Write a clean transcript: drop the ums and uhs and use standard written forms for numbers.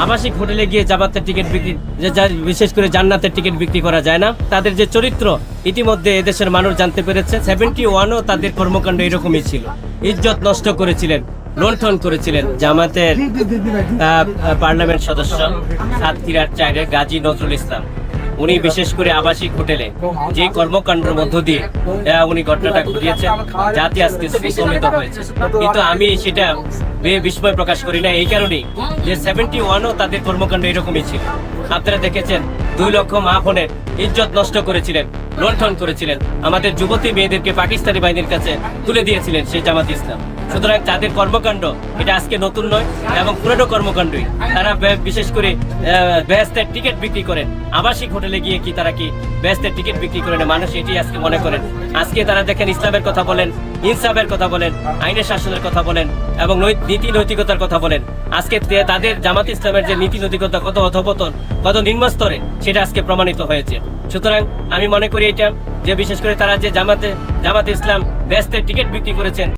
আবাসিক হোটেলে গিয়ে জামাতের টিকিট বিক্রি, বিশেষ করে জান্নাতের টিকিট বিক্রি করা যায় না। তাদের যে চরিত্র ইতিমধ্যে এদেশের মানুষ জানতে পেরেছে। 71ও তাদের কর্মকাণ্ড এরকমই ছিল। ইজ্জত নষ্ট করেছিলেন, লুণ্ঠন করেছিলেন। জামাতের পার্লামেন্ট সদস্য সাতক্ষীরার 4 গাজী নজরুল ইসলাম, উনি বিশেষ করে আবাসিক হোটেলে যে কর্মকাণ্ডের মধ্য দিয়ে উনি ঘটনাটা ঘটিয়েছেন, জাতি আজকে সুসম্মিত হয়েছে। কিন্তু আমি সেটা বিস্ময় প্রকাশ করি না এই কারণেই যে 71ও তাদের কর্মকাণ্ড এরকমই ছিল। আপনারা দেখেছেন 2 লক্ষ মা বোনের ইজ্জত নষ্ট করেছিলেন, লুণ্ঠন করেছিলেন, আমাদের যুবতী মেয়েদেরকে পাকিস্তানি বাহিনীর কাছে তুলে দিয়েছিলেন সেই জামাত ইসলাম। সুতরাং তাদের কর্মকাণ্ড এটা আজকে নতুন নয় এবং পুরনো কর্মকাণ্ডই। তারা বিশেষ করে বেহেশতের টিকিট বিক্রি করেন, আবাসিক হোটেলে গিয়ে তারা কি বেহেশতের টিকিট বিক্রি করেন? মানুষ এটি আজকে মনে করেন। আজকে তারা দেখেন ইসলামের কথা বলেন, ইনসাফের কথা বলেন, আইনের শাসনের কথা বলেন এবং নীতি নৈতিকতার কথা বলেন। আজকে তাদের জামাত ইসলামের যে নীতি নৈতিকতা কত অধপতন, কত নিম্ন স্তরে, সেটা আজকে প্রমাণিত হয়েছে। সুতরাং আমি মনে করি এটা যে বিশেষ করে তারা যে জামাতে ইসলাম বেহেশতের টিকিট বিক্রি করেছেন,